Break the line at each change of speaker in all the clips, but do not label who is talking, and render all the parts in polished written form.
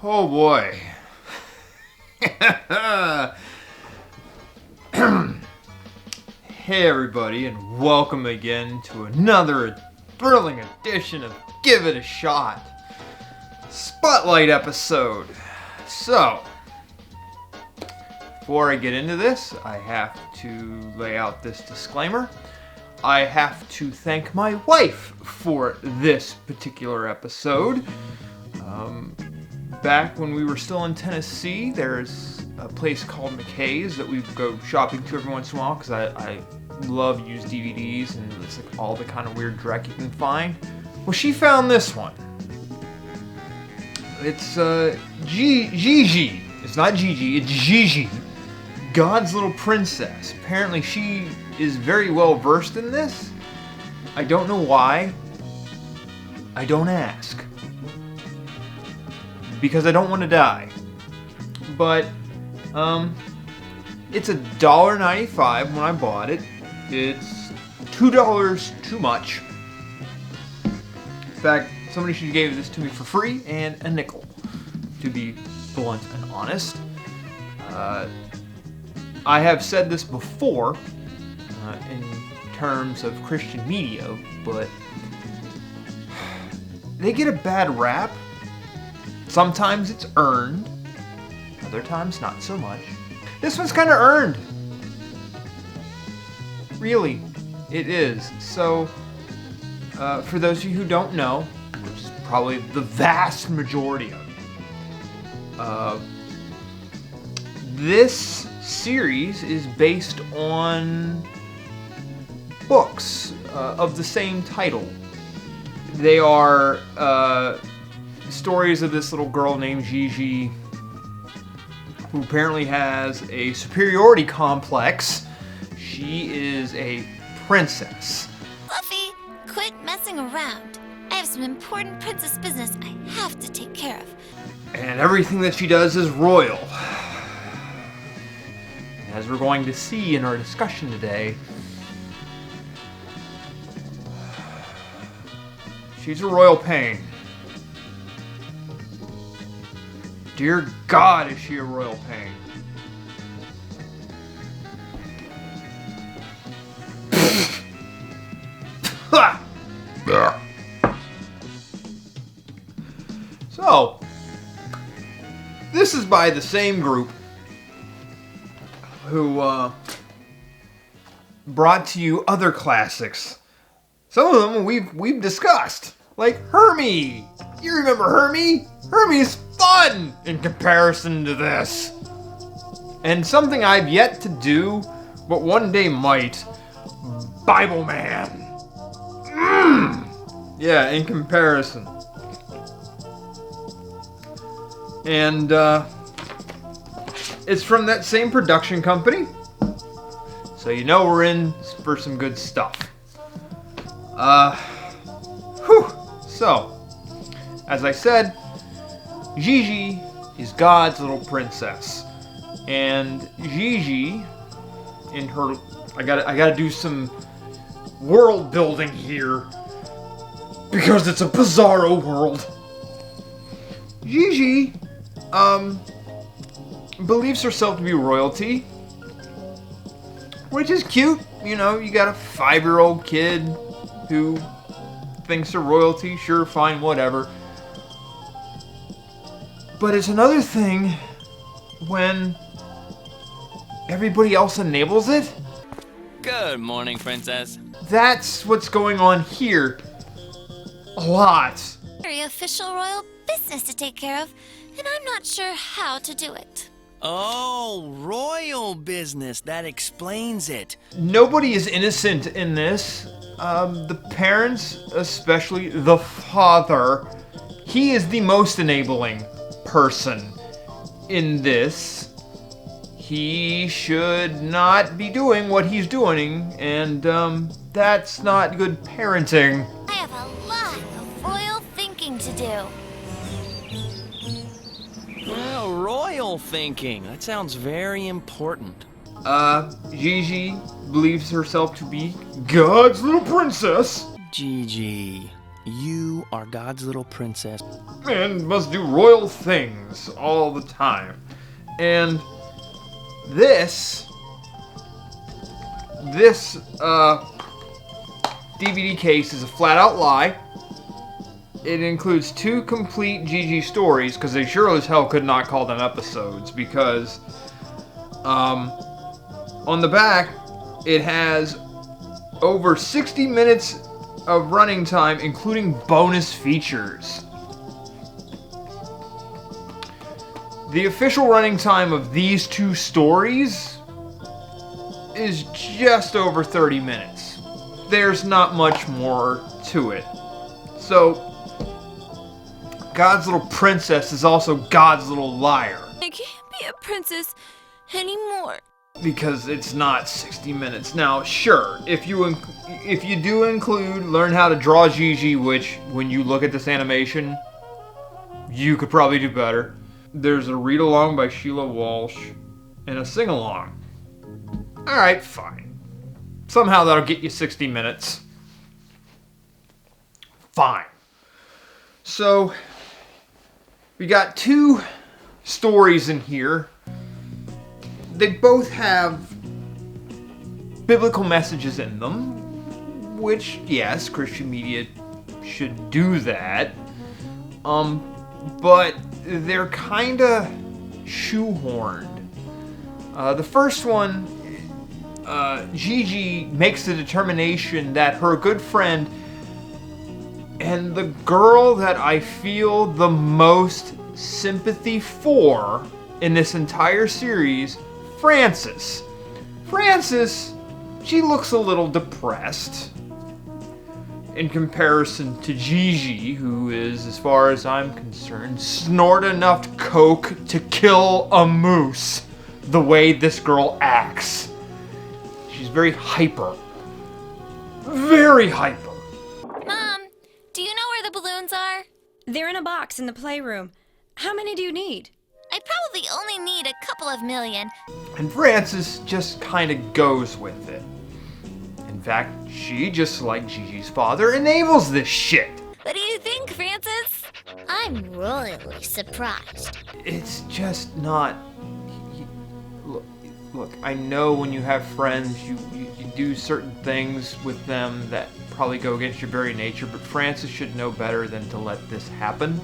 Oh boy. Hey everybody, and welcome again to another thrilling edition of Give It a Shot Spotlight episode. So, before I get into this, I have to lay out this disclaimer. I have to thank my wife for this particular episode. Back when we were still in Tennessee, there's a place called McKay's that we go shopping to every once in a while because I love used DVDs and it's like all the kind of weird dreck you can find. Well, she found this one. It's Gigi. It's not Gigi, it's Gigi. God's Little Princess. Apparently she is very well versed in this. I don't know why. I don't ask. Because I don't want to die. But, it's $1.95 when I bought it. It's $2 too much. In fact, somebody should have gave this to me for free and a nickel, to be blunt and honest. I have said this before in terms of Christian media, but they get a bad rap. Sometimes it's earned, other times not so much. This one's kind of earned. Really, it is. So, for those of you who don't know, which is probably the vast majority of you, this series is based on books of the same title. They are stories of this little girl named Gigi who apparently has a superiority complex. She is a princess.
Fluffy, quit messing around. I have some important princess business I have to take care of.
And everything that she does is royal. As we're going to see in our discussion today, she's a royal pain. Dear God, is she a royal pain. So, this is by the same group who brought to you other classics. Some of them we've discussed, like Hermie. You remember Hermie? Hermie's fun in comparison to this. And something I've yet to do, but one day might, Bible Man. Yeah, in comparison. And it's from that same production company, so you know we're in for some good stuff. So, as I said, Gigi is God's little princess, and Gigi, in her, I gotta do some world building here because it's a bizarro world. Gigi, believes herself to be royalty, which is cute. You know, you got a 5-year-old kid who thinks they're royalty. Sure, fine, whatever. But it's another thing when everybody else enables it.
Good morning, princess.
That's what's going on here. A lot.
Very official royal business to take care of, and I'm not sure how to do it.
Oh, royal business. That explains it.
Nobody is innocent in this. The parents, especially the father, he is the most enabling person in this. He should not be doing what he's doing, and that's not good parenting.
I have a lot of royal thinking to do.
Well, royal thinking. That sounds very important.
Gigi believes herself to be God's little princess.
Gigi. You are God's little princess.
And must do royal things all the time. And this DVD case is a flat-out lie. It includes 2 complete Gigi stories, because they sure as hell could not call them episodes, because on the back it has over 60 minutes of running time, including bonus features. The official running time of these 2 stories is just over 30 minutes. There's not much more to it. So, God's little princess is also God's little liar.
I can't be a princess anymore.
Because it's not 60 minutes. Now, sure, if you do include learn how to draw Gigi, which when you look at this animation, you could probably do better. There's a read-along by Sheila Walsh and a sing-along. Alright, fine. Somehow that'll get you 60 minutes. Fine. So, we got 2 stories in here. They both have biblical messages in them, which, yes, Christian media should do that. But they're kinda shoehorned. The first one, Gigi makes the determination that her good friend and the girl that I feel the most sympathy for in this entire series, Frances. Frances, she looks a little depressed in comparison to Gigi, who is, as far as I'm concerned, snort enough coke to kill a moose the way this girl acts. She's very hyper. Very hyper.
Mom, do you know where the balloons are?
They're in a box in the playroom. How many do you need?
I probably only need a couple of million.
And Frances just kind of goes with it. In fact, she, just like Gigi's father, enables this shit.
What do you think, Francis? I'm royally surprised.
It's just not... Look, I know when you have friends, you do certain things with them that probably go against your very nature, but Frances should know better than to let this happen.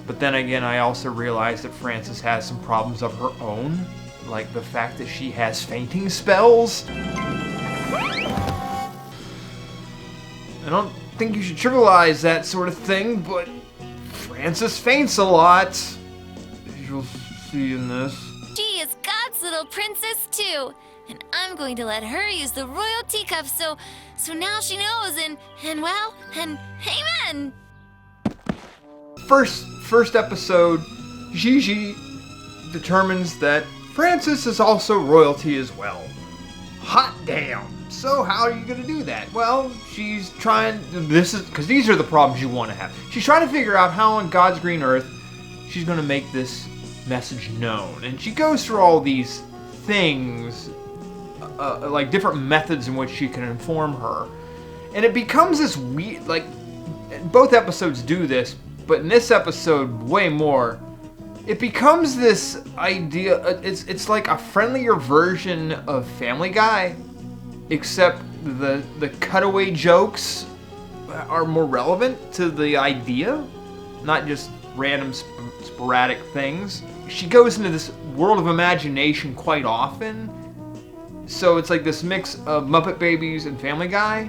But then again, I also realize that Frances has some problems of her own, like the fact that she has fainting spells. I don't think you should trivialize that sort of thing, but Frances faints a lot, as you'll see in this.
She is God's little princess too, and I'm going to let her use the royal teacup so now she knows and amen.
First episode, Gigi determines that Frances is also royalty as well. Hot damn. So how are you going to do that? Well, she's trying, because these are the problems you want to have. She's trying to figure out how on God's green earth she's going to make this message known. And she goes through all these things, like different methods in which she can inform her. And it becomes this weird, like, both episodes do this, but in this episode, way more. It becomes this idea, it's like a friendlier version of Family Guy, except the cutaway jokes are more relevant to the idea, not just random sporadic things. She goes into this world of imagination quite often, so it's like this mix of Muppet Babies and Family Guy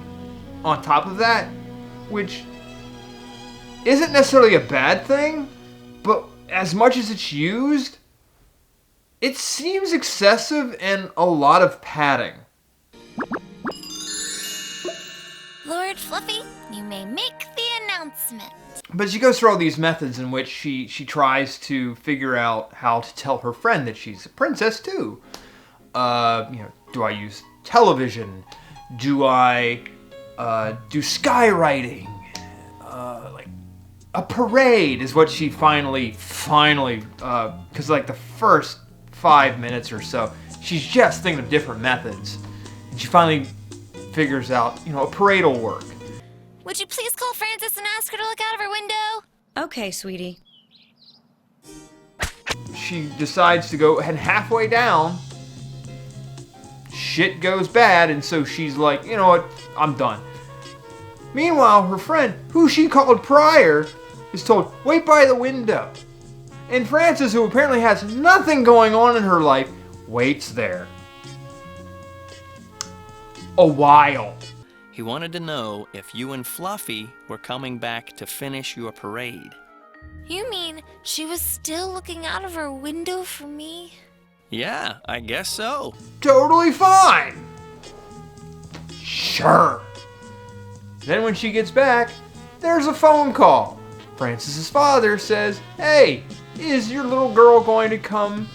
on top of that, which isn't necessarily a bad thing, but as much as it's used, it seems excessive and a lot of padding.
Lord Fluffy, you may make the announcement.
But she goes through all these methods in which she tries to figure out how to tell her friend that she's a princess too. Do I use television? Do I do skywriting? Like a parade is what she finally, because like the first 5 minutes or so, she's just thinking of different methods. And she finally figures out, a parade will work.
would you please call Frances and ask her to look out of her window?
Okay, sweetie.
She decides to go, and halfway down, shit goes bad, and so she's like, you know what, I'm done. Meanwhile, her friend, who she called prior, is told, wait by the window. And Frances, who apparently has nothing going on in her life, waits there. A while.
He wanted to know if you and Fluffy were coming back to finish your parade.
You mean she was still looking out of her window for me?
Yeah, I guess so.
Totally fine. Sure. Then when she gets back, there's a phone call. Frances's father says, hey, is your little girl going to come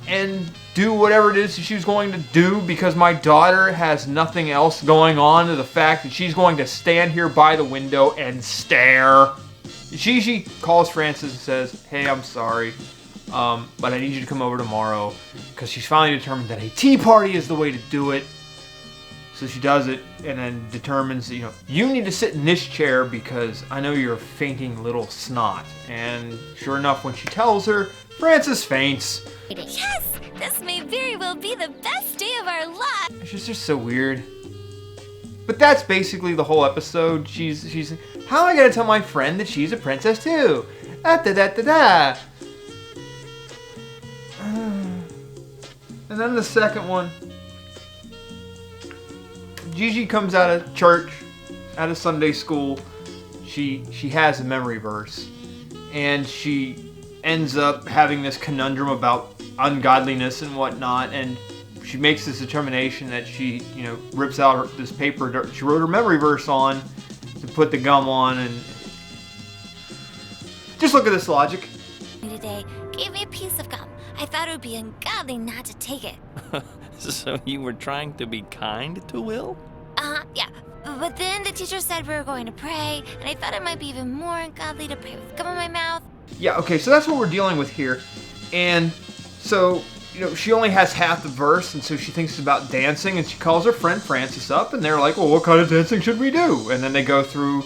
and do whatever it is that she's going to do, because my daughter has nothing else going on to the fact that she's going to stand here by the window and stare. Gigi calls Frances and says, hey, I'm sorry, but I need you to come over tomorrow, because she's finally determined that a tea party is the way to do it. So she does it, and then determines, you need to sit in this chair because I know you're a fainting little snot. And sure enough, when she tells her, Frances faints.
Yes! This may very well be the best day of our lives!
It's just so weird. But that's basically the whole episode. She's how am I gonna tell my friend that she's a princess too? Da-da-da-da-da. And then the second one. Gigi comes out of church, out of Sunday school. She has a memory verse, and she ends up having this conundrum about ungodliness and whatnot, and she makes this determination that she, rips out this paper she wrote her memory verse on to put the gum on, and just look at this logic.
Today gave me a piece of gum. I thought it would be ungodly not to take it.
So you were trying to be kind to Will?
Yeah. But then the teacher said we were going to pray, and I thought it might be even more ungodly to pray with gum in my mouth.
Yeah, okay, so that's what we're dealing with here. And so, she only has half the verse, and so she thinks about dancing, and she calls her friend Frances up, and they're like, well, what kind of dancing should we do? And then they go through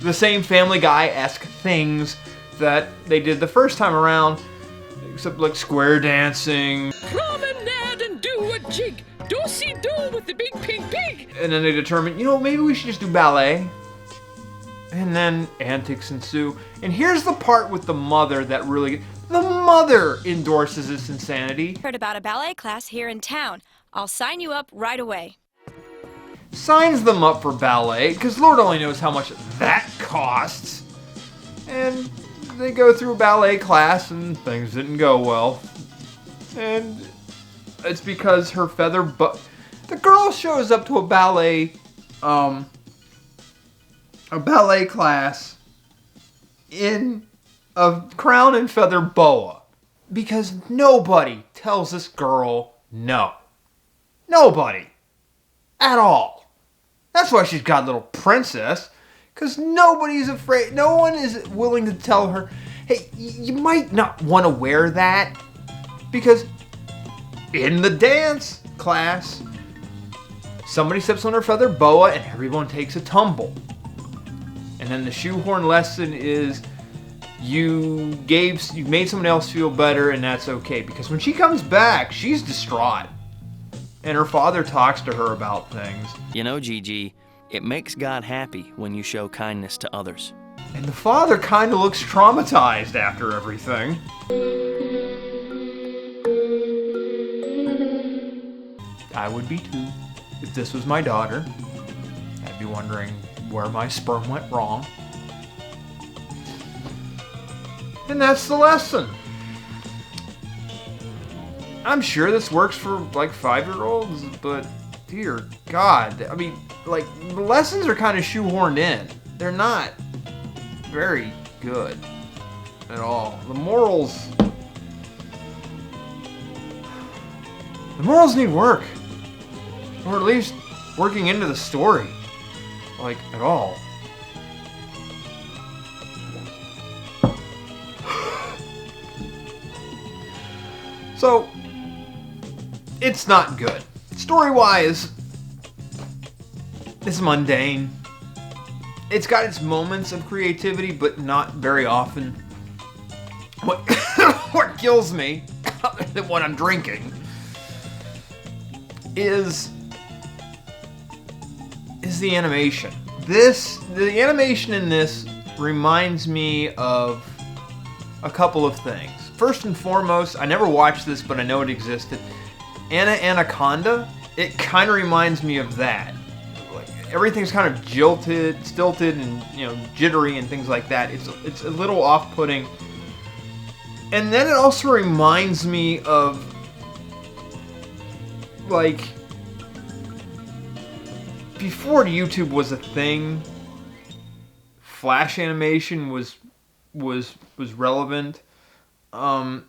the same Family Guy-esque things that they did the first time around, except like square dancing.
Promenade and do a jig. Do-si-do with the big pink pig.
And then they determine, maybe we should just do ballet. And then antics ensue. And here's the part with the mother that really... The mother endorses this insanity.
Heard about a ballet class here in town. I'll sign you up right away.
Signs them up for ballet, because Lord only knows how much that costs. And they go through a ballet class, and things didn't go well. And it's because her feather... The girl shows up to a ballet class in a crown and feather boa, because nobody tells this girl no. Nobody. At all. That's why she's got little princess, because nobody's afraid. No one is willing to tell her, hey, you might not want to wear that, because in the dance class, somebody steps on her feather boa and everyone takes a tumble. And then the shoehorn lesson is you made someone else feel better, and that's okay. Because when she comes back, she's distraught. And her father talks to her about things.
Gigi, it makes God happy when you show kindness to others.
And the father kind of looks traumatized after everything. I would be too. If this was my daughter, I'd be wondering where my sperm went wrong. And that's the lesson. I'm sure this works for like 5-year-olds, but dear God, I mean, like, the lessons are kind of shoehorned in. They're not very good at all. The morals need work. Or at least working into the story. Like, at all. So, it's not good. Story-wise, it's mundane. it's got its moments of creativity, but not very often. What what kills me, other than what I'm drinking, is the animation. The animation in this reminds me of a couple of things. First and foremost, I never watched this, but I know it existed. Anaconda, it kind of reminds me of that. Like, everything's kind of jilted, stilted, and jittery and things like that. It's a little off-putting. And then it also reminds me of, like, before YouTube was a thing, Flash animation was relevant, and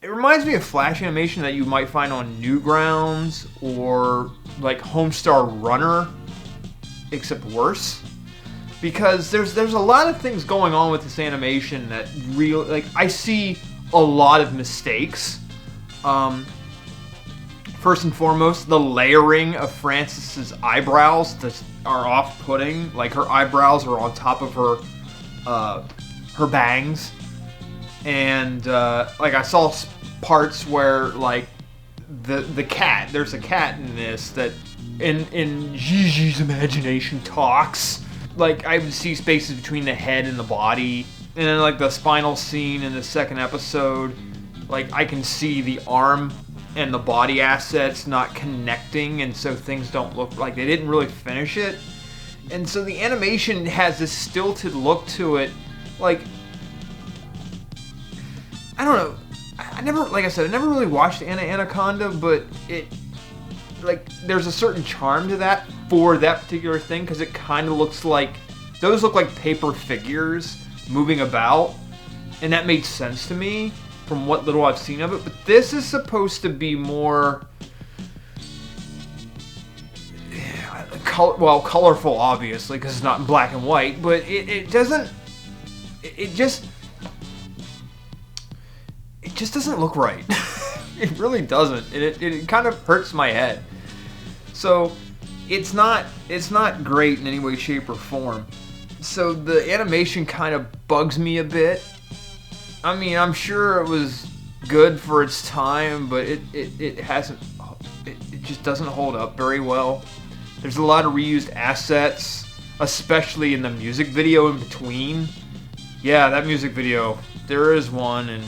it reminds me of Flash animation that you might find on Newgrounds or like Homestar Runner, except worse. Because there's a lot of things going on with this animation that I see a lot of mistakes. First and foremost, the layering of Frances's eyebrows that are off-putting. Like, her eyebrows are on top of her bangs, and like, I saw parts where, like, the cat. There's a cat in this that in Gigi's imagination talks. Like, I would see spaces between the head and the body, and then, like, the spinal scene in the second episode, like, I can see the arm and the body assets not connecting, and so things don't look like they didn't really finish it. And so the animation has this stilted look to it. Like, I don't know. I never really watched Anaconda, but there's a certain charm to that for that particular thing, because it kind of looks like, those look like paper figures moving about, and that made sense to me from what little I've seen of it. But this is supposed to be more colorful, obviously, because it's not in black and white, but it just doesn't look right. It really doesn't. It kind of hurts my head. So it's not great in any way, shape, or form. So the animation kind of bugs me a bit. I mean, I'm sure it was good for its time, but it just doesn't hold up very well. There's a lot of reused assets, especially in the music video in between. Yeah, that music video, there is one, and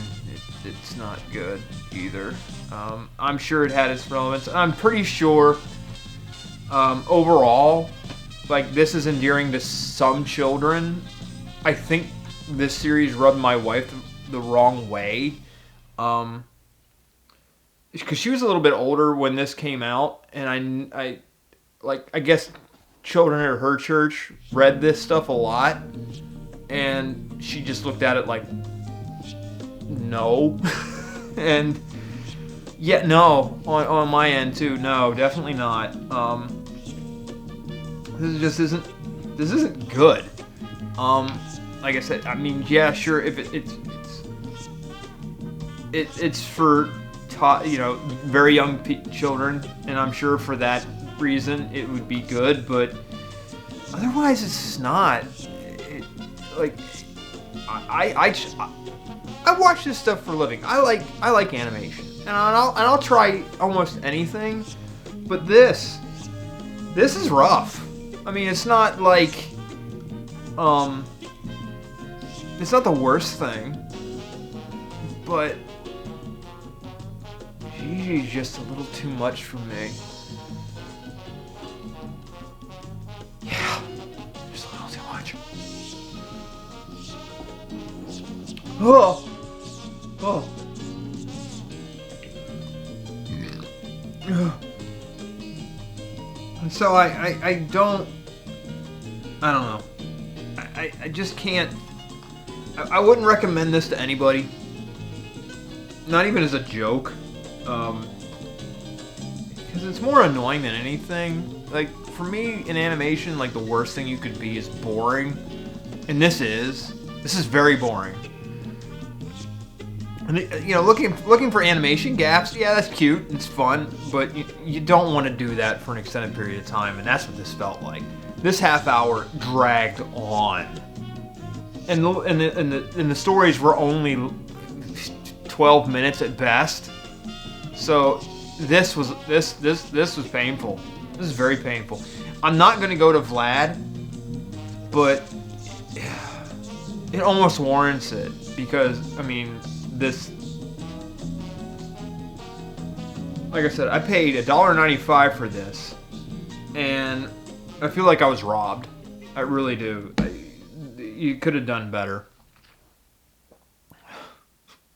it's not good either. I'm sure it had its relevance. I'm pretty sure, overall, like, this is endearing to some children. I think this series rubbed my wife the wrong way, because she was a little bit older when this came out, and I guess children at her church read this stuff a lot, and she just looked at it like, no. And yeah, no, on my end too, no, definitely not. This isn't good. Like I said, I mean, yeah, sure, if it's for very young children, and I'm sure for that reason it would be good, but otherwise it's not. I watch this stuff for a living. I like animation, and I'll try almost anything, but this is rough. I mean, it's not like it's not the worst thing, but Gigi's just a little too much for me. Yeah, just a little too much. Oh. And so I don't know. I just can't. I wouldn't recommend this to anybody. Not even as a joke. Because it's more annoying than anything. Like, for me, in animation, like, the worst thing you could be is boring. And this is very boring. And you know, looking for animation gaps, yeah, that's cute, it's fun, but you don't want to do that for an extended period of time, and that's what this felt like. This half hour dragged on, and the stories were only 12 minutes at best. So this was painful. This is very painful. I'm not gonna go to Vlad, but it almost warrants it because I mean. This, like I said, I paid $1.95 for this, and I feel like I was robbed. I really do. You could have done better.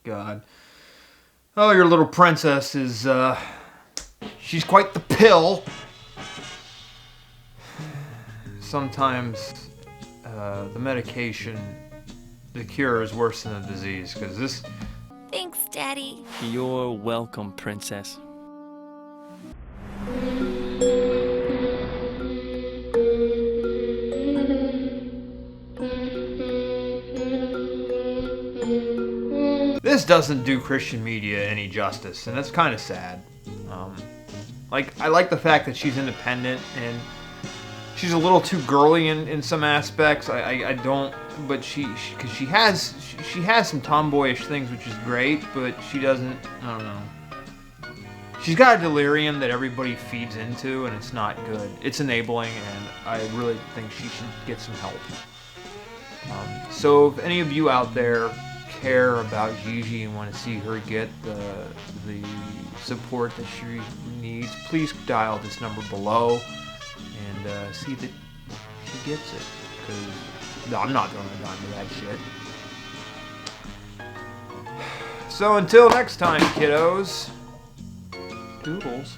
God. Oh, your little princess is, she's quite the pill. Sometimes, the medication, the cure is worse than the disease, because this...
Thanks, Daddy.
You're welcome, Princess.
This doesn't do Christian media any justice, and that's kind of sad. Like, I like the fact that she's independent, and she's a little too girly in some aspects. I don't... But she has some tomboyish things, which is great, but she doesn't, I don't know. She's got a delirium that everybody feeds into, and it's not good. It's enabling, and I really think she should get some help. So if any of you out there care about Gigi and want to see her get the support that she needs, please dial this number below and see that she gets it, because no, I'm not throwing a dime to that shit. So until next time, kiddos, toodles.